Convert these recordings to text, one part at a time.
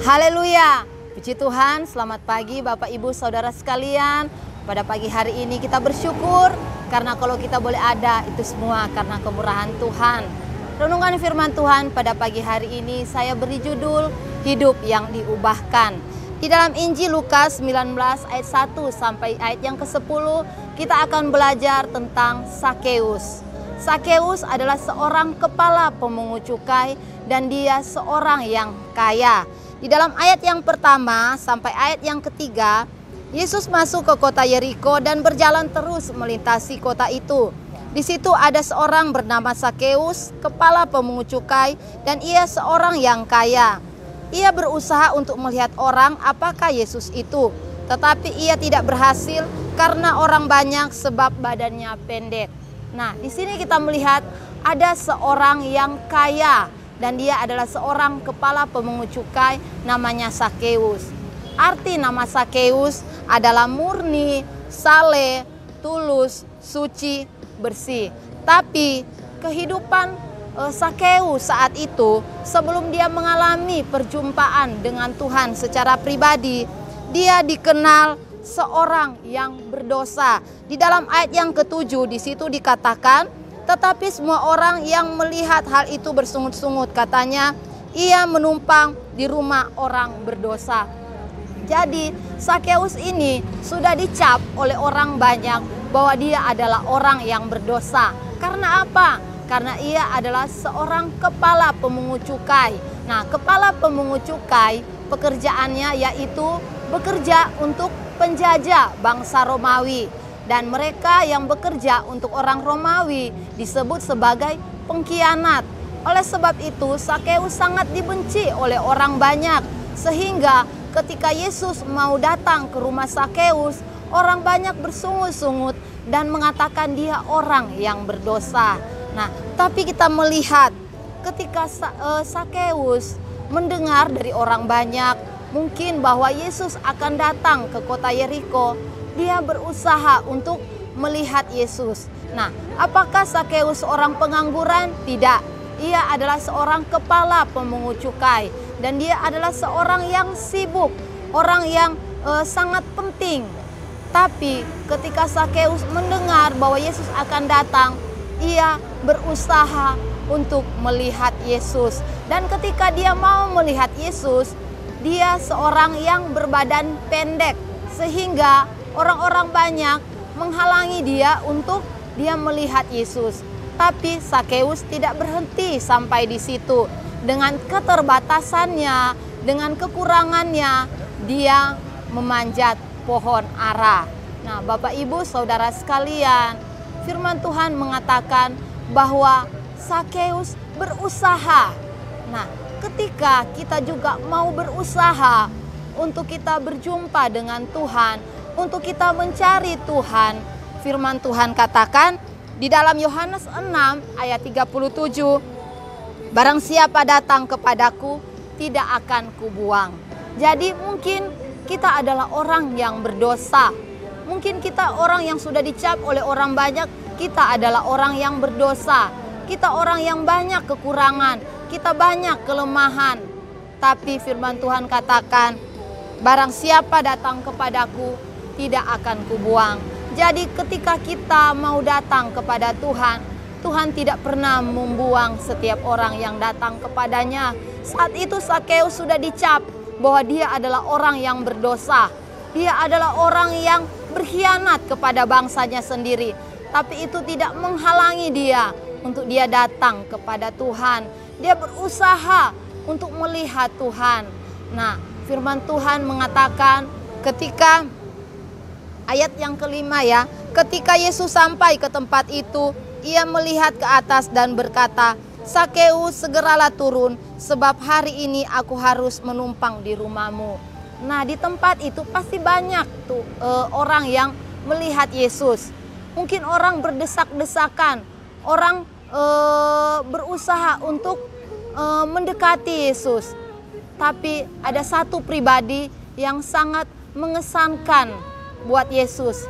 Haleluya, puji Tuhan. Selamat pagi Bapak Ibu Saudara sekalian. Pada pagi hari ini kita bersyukur karena kalau kita boleh ada itu semua karena kemurahan Tuhan. Renungan firman Tuhan pada pagi hari ini saya beri judul Hidup yang Diubahkan. Di dalam Injil Lukas 19 ayat 1 sampai ayat yang ke-10 kita akan belajar tentang Sakeus. Sakeus adalah seorang kepala pemungut cukai dan dia seorang yang kaya. Di dalam ayat yang pertama sampai ayat yang ketiga, Yesus masuk ke kota Yeriko dan berjalan terus melintasi kota itu. Di situ ada seorang bernama Sakeus, kepala pemungut cukai, dan ia seorang yang kaya. Ia berusaha untuk melihat orang apakah Yesus itu, tetapi ia tidak berhasil karena orang banyak sebab badannya pendek. Nah, di sini kita melihat ada seorang yang kaya. Dan dia adalah seorang kepala pemungut cukai namanya Sakeus. Arti nama Sakeus adalah murni, saleh, tulus, suci, bersih. Tapi kehidupan Sakeus saat itu sebelum dia mengalami perjumpaan dengan Tuhan secara pribadi, dia dikenal seorang yang berdosa. Di dalam ayat yang ke-7 di situ dikatakan, tetapi semua orang yang melihat hal itu bersungut-sungut, katanya ia menumpang di rumah orang berdosa. Jadi Sakeus ini sudah dicap oleh orang banyak bahwa dia adalah orang yang berdosa. Karena apa? Karena ia adalah seorang kepala pemungut cukai. Nah, kepala pemungut cukai pekerjaannya yaitu bekerja untuk penjajah bangsa Romawi. Dan mereka yang bekerja untuk orang Romawi disebut sebagai pengkhianat. Oleh sebab itu Sakeus sangat dibenci oleh orang banyak. Sehingga ketika Yesus mau datang ke rumah Sakeus, orang banyak bersungut-sungut dan mengatakan dia orang yang berdosa. Nah, tapi kita melihat ketika Sakeus mendengar dari orang banyak mungkin bahwa Yesus akan datang ke kota Yeriko, dia berusaha untuk melihat Yesus. Nah, apakah Sakeus seorang pengangguran? Tidak. Ia adalah seorang kepala pemungut cukai. Dan dia adalah seorang yang sibuk. Orang yang sangat penting. Tapi ketika Sakeus mendengar bahwa Yesus akan datang, ia berusaha untuk melihat Yesus. Dan ketika dia mau melihat Yesus, dia seorang yang berbadan pendek. Sehingga orang-orang banyak menghalangi dia untuk dia melihat Yesus. Tapi Sakeus tidak berhenti sampai di situ. Dengan keterbatasannya, dengan kekurangannya, dia memanjat pohon ara. Nah, Bapak Ibu Saudara sekalian, firman Tuhan mengatakan bahwa Sakeus berusaha. Nah, ketika kita juga mau berusaha untuk kita berjumpa dengan Tuhan, untuk kita mencari Tuhan, firman Tuhan katakan di dalam Yohanes 6 ayat 37, barang siapa datang kepadaku tidak akan kubuang. Jadi mungkin kita adalah orang yang berdosa. Mungkin kita orang yang sudah dicap oleh orang banyak, kita adalah orang yang berdosa. Kita orang yang banyak kekurangan, kita banyak kelemahan. Tapi firman Tuhan katakan, barang siapa datang kepadaku tidak akan kubuang. Jadi ketika kita mau datang kepada Tuhan, Tuhan tidak pernah membuang setiap orang yang datang kepadanya. Saat itu Sakeus sudah dicap bahwa dia adalah orang yang berdosa. Dia adalah orang yang berkhianat kepada bangsanya sendiri. Tapi itu tidak menghalangi dia untuk dia datang kepada Tuhan. Dia berusaha untuk melihat Tuhan. Nah, firman Tuhan mengatakan ketika ayat yang kelima ya, ketika Yesus sampai ke tempat itu, ia melihat ke atas dan berkata, Sakeus segeralah turun, sebab hari ini aku harus menumpang di rumahmu. Nah, di tempat itu pasti banyak tuh orang yang melihat Yesus. Mungkin orang berdesak-desakan, orang berusaha untuk mendekati Yesus. Tapi ada satu pribadi yang sangat mengesankan buat Yesus.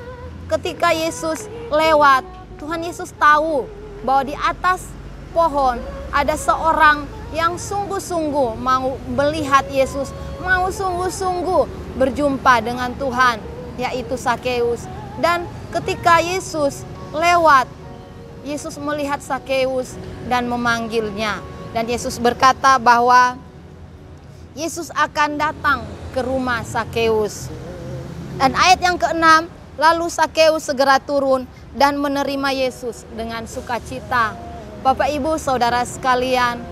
Ketika Yesus lewat, Tuhan Yesus tahu bahwa di atas pohon ada seorang yang sungguh-sungguh mau melihat Yesus, mau sungguh-sungguh berjumpa dengan Tuhan, yaitu Sakeus. Dan ketika Yesus lewat, Yesus melihat Sakeus dan memanggilnya. Dan Yesus berkata bahwa Yesus akan datang ke rumah Sakeus. Dan ayat yang ke-6, lalu Sakeus segera turun dan menerima Yesus dengan sukacita. Bapak, Ibu, Saudara sekalian,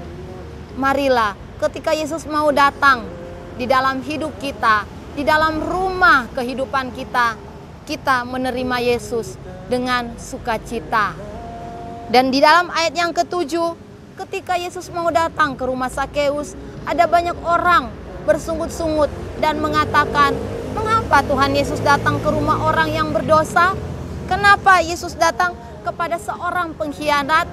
marilah ketika Yesus mau datang di dalam hidup kita, di dalam rumah kehidupan kita, kita menerima Yesus dengan sukacita. Dan di dalam ayat yang ke-7, ketika Yesus mau datang ke rumah Sakeus, ada banyak orang bersungut-sungut dan mengatakan, mengapa Tuhan Yesus datang ke rumah orang yang berdosa? Kenapa Yesus datang kepada seorang pengkhianat?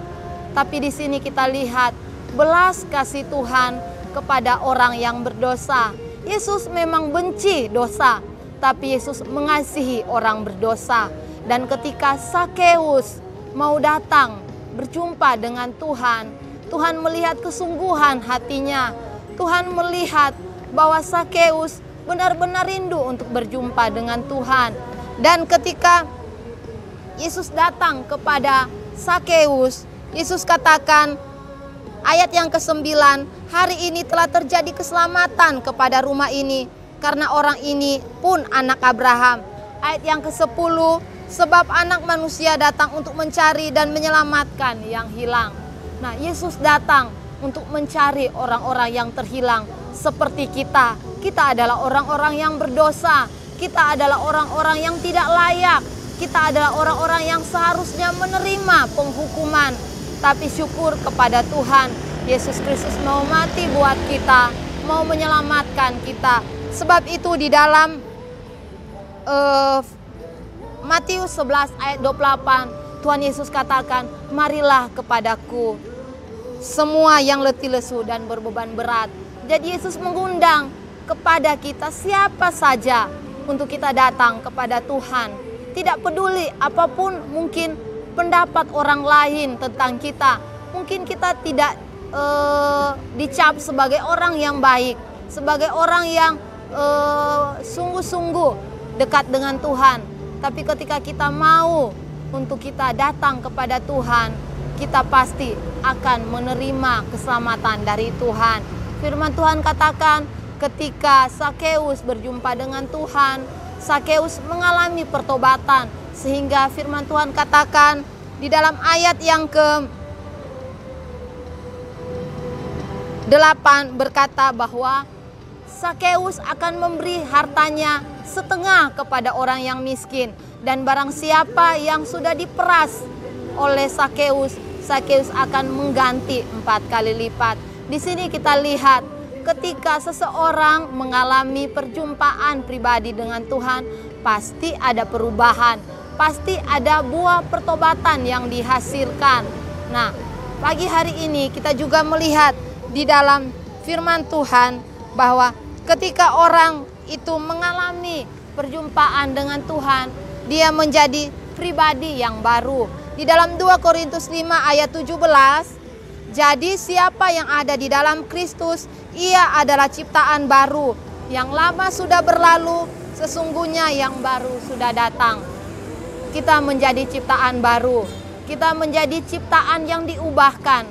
Tapi di sini kita lihat belas kasih Tuhan kepada orang yang berdosa. Yesus memang benci dosa, tapi Yesus mengasihi orang berdosa. Dan ketika Sakeus mau datang berjumpa dengan Tuhan, Tuhan melihat kesungguhan hatinya. Tuhan melihat bahwa Sakeus benar-benar rindu untuk berjumpa dengan Tuhan. Dan ketika Yesus datang kepada Sakeus, Yesus katakan, ayat yang ke-9, hari ini telah terjadi keselamatan kepada rumah ini, karena orang ini pun anak Abraham. Ayat yang ke-10, sebab anak manusia datang untuk mencari dan menyelamatkan yang hilang. Nah, Yesus datang untuk mencari orang-orang yang terhilang seperti kita. Kita adalah orang-orang yang berdosa, kita adalah orang-orang yang tidak layak, kita adalah orang-orang yang seharusnya menerima penghukuman. Tapi syukur kepada Tuhan, Yesus Kristus mau mati buat kita, mau menyelamatkan kita. Sebab itu di dalam Matius 11 ayat 28, Tuhan Yesus katakan, marilah kepadaku semua yang letih lesu dan berbeban berat. Jadi Yesus mengundang kepada kita siapa saja untuk kita datang kepada Tuhan. Tidak peduli apapun mungkin pendapat orang lain tentang kita. Mungkin kita tidak dicap sebagai orang yang baik, sebagai orang yang sungguh-sungguh dekat dengan Tuhan. Tapi ketika kita mau untuk kita datang kepada Tuhan, kita pasti akan menerima keselamatan dari Tuhan. Firman Tuhan katakan, ketika Sakeus berjumpa dengan Tuhan, Sakeus mengalami pertobatan. Sehingga firman Tuhan katakan di dalam ayat yang ke-8 berkata bahwa Sakeus akan memberi hartanya setengah kepada orang yang miskin. Dan barang siapa yang sudah diperas oleh Sakeus, Sakeus akan mengganti 4 kali lipat. Di sini kita lihat ketika seseorang mengalami perjumpaan pribadi dengan Tuhan, pasti ada perubahan, pasti ada buah pertobatan yang dihasilkan. Nah, pagi hari ini kita juga melihat di dalam firman Tuhan bahwa ketika orang itu mengalami perjumpaan dengan Tuhan, dia menjadi pribadi yang baru. Di dalam 2 Korintus 5 ayat 17, jadi siapa yang ada di dalam Kristus, ia adalah ciptaan baru. Yang lama sudah berlalu, sesungguhnya yang baru sudah datang. Kita menjadi ciptaan baru. Kita menjadi ciptaan yang diubahkan.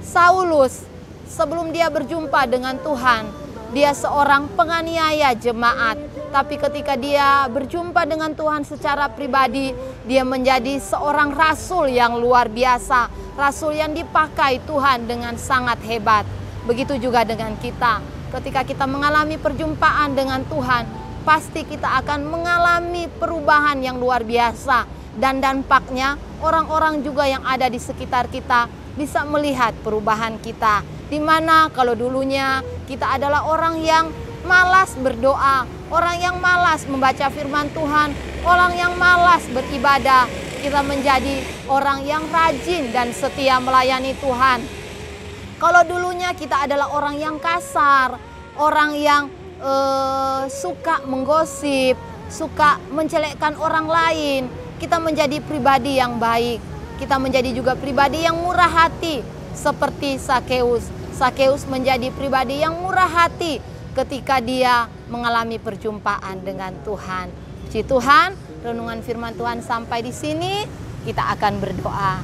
Saulus, sebelum dia berjumpa dengan Tuhan, dia seorang penganiaya jemaat. Tapi ketika dia berjumpa dengan Tuhan secara pribadi, dia menjadi seorang rasul yang luar biasa. Rasul yang dipakai Tuhan dengan sangat hebat. Begitu juga dengan kita. Ketika kita mengalami perjumpaan dengan Tuhan, pasti kita akan mengalami perubahan yang luar biasa. Dan dampaknya orang-orang juga yang ada di sekitar kita bisa melihat perubahan kita. Dimana kalau dulunya kita adalah orang yang malas berdoa, orang yang malas membaca firman Tuhan, orang yang malas beribadah, kita menjadi orang yang rajin dan setia melayani Tuhan. Kalau dulunya kita adalah orang yang kasar, orang yang suka menggosip, suka menjelekkan orang lain, kita menjadi pribadi yang baik. Kita menjadi juga pribadi yang murah hati seperti Sakeus. Sakeus menjadi pribadi yang murah hati ketika dia mengalami perjumpaan dengan Tuhan. Puji Tuhan, renungan firman Tuhan sampai di sini, kita akan berdoa.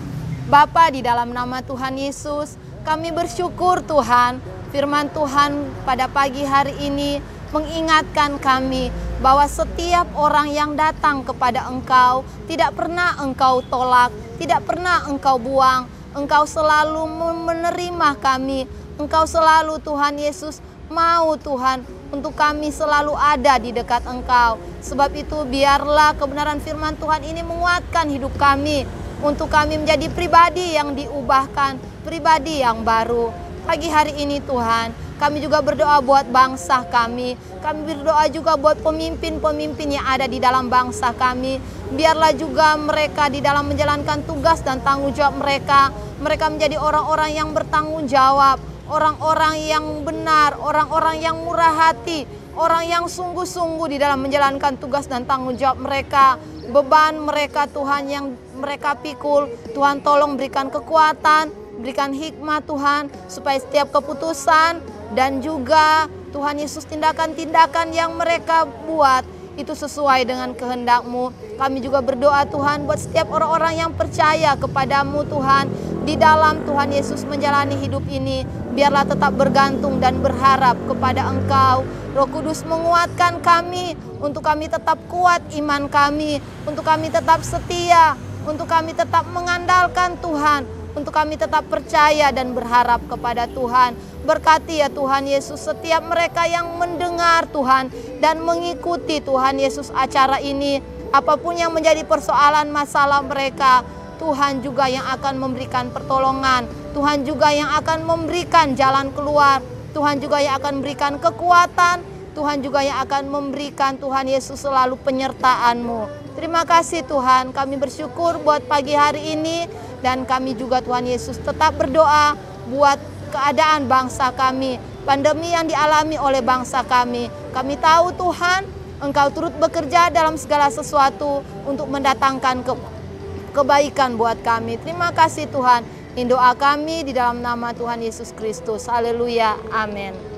Bapa, di dalam nama Tuhan Yesus, kami bersyukur Tuhan, firman Tuhan pada pagi hari ini mengingatkan kami bahwa setiap orang yang datang kepada Engkau tidak pernah Engkau tolak, tidak pernah Engkau buang. Engkau selalu menerima kami. Engkau selalu Tuhan Yesus mau Tuhan untuk kami selalu ada di dekat Engkau. Sebab itu biarlah kebenaran firman Tuhan ini menguatkan hidup kami, untuk kami menjadi pribadi yang diubahkan, pribadi yang baru. Pagi hari ini Tuhan, kami juga berdoa buat bangsa kami. Kami berdoa juga buat pemimpin-pemimpin yang ada di dalam bangsa kami. Biarlah juga mereka di dalam menjalankan tugas dan tanggung jawab mereka. Mereka menjadi orang-orang yang bertanggung jawab, orang-orang yang benar, orang-orang yang murah hati, orang yang sungguh-sungguh di dalam menjalankan tugas dan tanggung jawab mereka. Beban mereka Tuhan yang mereka pikul, Tuhan tolong berikan kekuatan, berikan hikmah Tuhan, supaya setiap keputusan dan juga Tuhan Yesus tindakan-tindakan yang mereka buat itu sesuai dengan kehendak-Mu. Kami juga berdoa Tuhan buat setiap orang-orang yang percaya kepada-Mu Tuhan, di dalam Tuhan Yesus menjalani hidup ini, biarlah tetap bergantung dan berharap kepada Engkau. Roh Kudus menguatkan kami, untuk kami tetap kuat iman kami, untuk kami tetap setia, untuk kami tetap mengandalkan Tuhan, untuk kami tetap percaya dan berharap kepada Tuhan. Berkati ya Tuhan Yesus setiap mereka yang mendengar Tuhan dan mengikuti Tuhan Yesus acara ini. Apapun yang menjadi persoalan masalah mereka, Tuhan juga yang akan memberikan pertolongan. Tuhan juga yang akan memberikan jalan keluar. Tuhan juga yang akan memberikan kekuatan. Tuhan juga yang akan memberikan Tuhan Yesus selalu penyertaan-Mu. Terima kasih Tuhan, kami bersyukur buat pagi hari ini. Dan kami juga Tuhan Yesus tetap berdoa buat keadaan bangsa kami, pandemi yang dialami oleh bangsa kami. Kami tahu Tuhan, Engkau turut bekerja dalam segala sesuatu untuk mendatangkan kebaikan buat kami. Terima kasih Tuhan. Ini doa kami di dalam nama Tuhan Yesus Kristus. Haleluya. Amin.